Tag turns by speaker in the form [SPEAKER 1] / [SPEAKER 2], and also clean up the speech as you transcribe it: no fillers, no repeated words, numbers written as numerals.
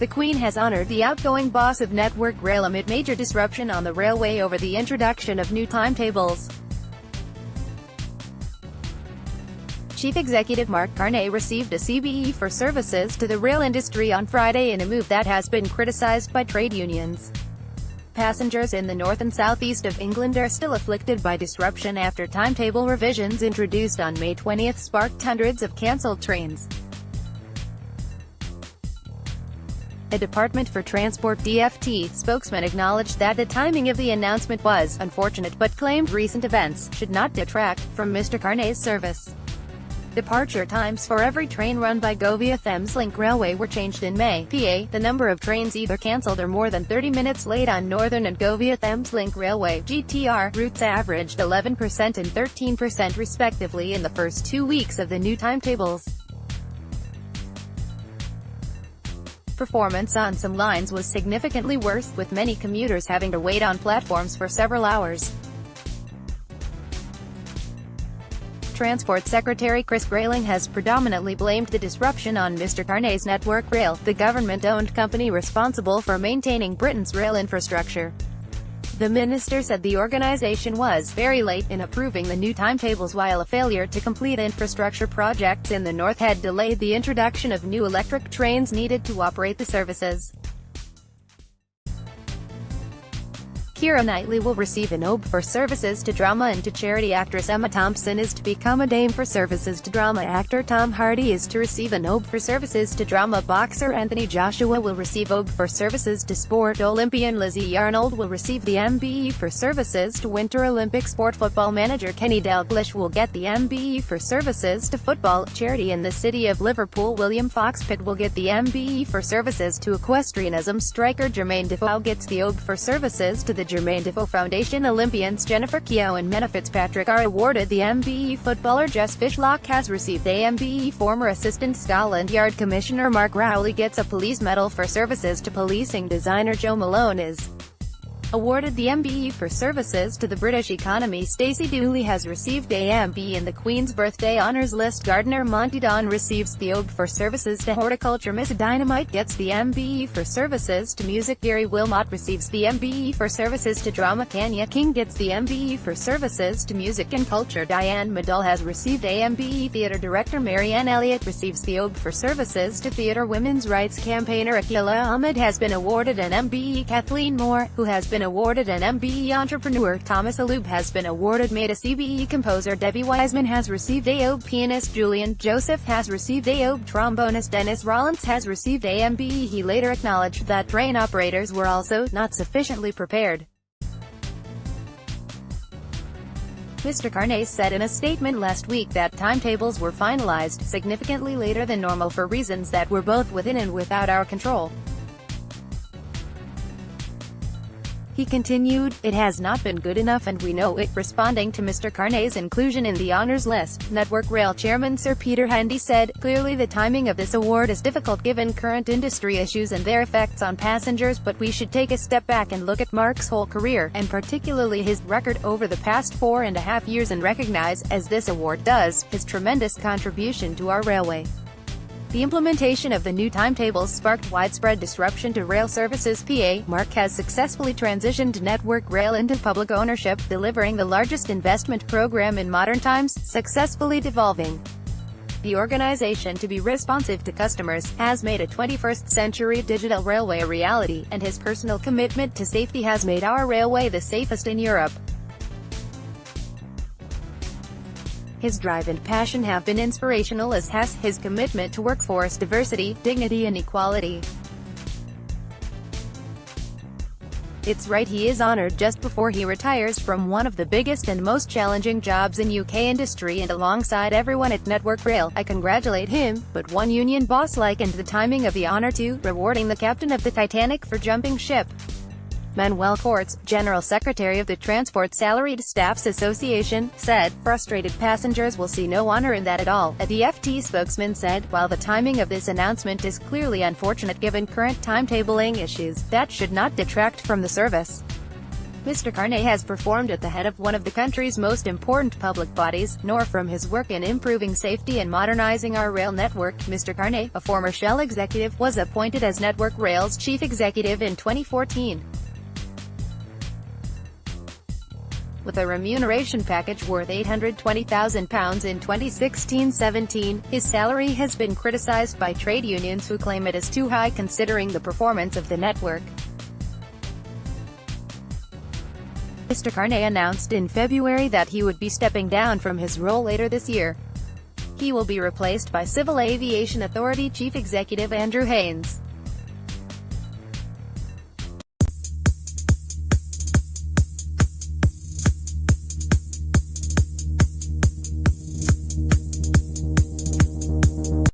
[SPEAKER 1] The Queen has honored the outgoing boss of Network Rail amid major disruption on the railway over the introduction of new timetables. Chief Executive Mark Carne received a CBE for services to the rail industry on Friday in a move that has been criticized by trade unions. Passengers in the north and southeast of England are still afflicted by disruption after timetable revisions introduced on May 20 sparked hundreds of cancelled trains. A Department for Transport (DFT) spokesman acknowledged that the timing of the announcement was unfortunate but claimed recent events should not detract from Mr. Carne's service. Departure times for every train run by Govia Thameslink Railway were changed in May. PA, the number of trains either cancelled or more than 30 minutes late on Northern and Govia Thameslink Railway (GTR) routes averaged 11% and 13% respectively in the first 2 weeks of the new timetables. Performance on some lines was significantly worse, with many commuters having to wait on platforms for several hours. Transport Secretary Chris Grayling has predominantly blamed the disruption on Mr. Carne's Network Rail, the government-owned company responsible for maintaining Britain's rail infrastructure. The minister said the organisation was very late in approving the new timetables, while a failure to complete infrastructure projects in the north had delayed the introduction of new electric trains needed to operate the services. Keira Knightley will receive an OBE for services to drama and to charity. Actress Emma Thompson is to become a dame for services to drama. Actor Tom Hardy is to receive an OBE for services to drama. Boxer Anthony Joshua will receive OBE for services to sport. Olympian Lizzie Arnold will receive the MBE for services to Winter Olympic sport. Football manager Kenny Dalglish will get the MBE for services to football. Charity in the city of Liverpool William Foxpitt will get the MBE for services to equestrianism. Striker Jermaine Defoe gets the OBE for services to the Jermaine Defoe Foundation. Olympians Jennifer Keough and Mena Fitzpatrick are awarded the MBE. Footballer Jess Fishlock has received the MBE. Former Assistant Scotland Yard Commissioner Mark Rowley gets a police medal for services to policing. Designer Joe Malone is awarded the MBE for services to the British economy. Stacey Dooley has received a MBE in the Queen's Birthday Honours List. Gardener Monty Don receives the OBE for services to horticulture. Miss Dynamite gets the MBE for services to music. Gary Wilmot receives the MBE for services to drama. Kenya King gets the MBE for services to music and culture. Diane Medall has received a MBE. Theatre director Marianne Elliott receives the OBE for services to theatre. Women's rights campaigner Akila Ahmed has been awarded an MBE. Kathleen Moore, who has been awarded an MBE. Entrepreneur Thomas Alube has been awarded made a CBE. Composer Debbie Wiseman has received a OBE. Pianist Julian Joseph has received a OBE. Trombonist Dennis Rollins has received a MBE. He later acknowledged that train operators were also not sufficiently prepared. Mr. Carne said in a statement last week that timetables were finalized significantly later than normal for reasons that were both within and without our control. He continued, "It has not been good enough and we know it." Responding to Mr. Carne's inclusion in the honours list, Network Rail Chairman Sir Peter Hendy said, "Clearly the timing of this award is difficult given current industry issues and their effects on passengers, but we should take a step back and look at Mark's whole career, and particularly his record over the past 4.5 years, and recognise, as this award does, his tremendous contribution to our railway." The implementation of the new timetables sparked widespread disruption to rail services. PA. Mark has successfully transitioned Network Rail into public ownership, delivering the largest investment program in modern times, successfully devolving the organization to be responsive to customers, has made a 21st-century digital railway a reality, and his personal commitment to safety has made our railway the safest in Europe. His drive and passion have been inspirational, as has his commitment to workforce diversity, dignity and equality. It's right he is honoured just before he retires from one of the biggest and most challenging jobs in UK industry, and alongside everyone at Network Rail, I congratulate him, but one union boss likened the timing of the honour to rewarding the captain of the Titanic for jumping ship. Manuel Cortes, General Secretary of the Transport Salaried Staffs Association, said, "Frustrated passengers will see no honour in that at all." A DFT spokesman said, "While the timing of this announcement is clearly unfortunate given current timetabling issues, that should not detract from the service." Mr. Carne has performed at the head of one of the country's most important public bodies, nor from his work in improving safety and modernizing our rail network. Mr. Carne, a former Shell executive, was appointed as Network Rail's chief executive in 2014. With a remuneration package worth £820,000 in 2016-17, his salary has been criticized by trade unions who claim it is too high considering the performance of the network. Mr. Carne announced in February that he would be stepping down from his role later this year. He will be replaced by Civil Aviation Authority Chief Executive Andrew Haines.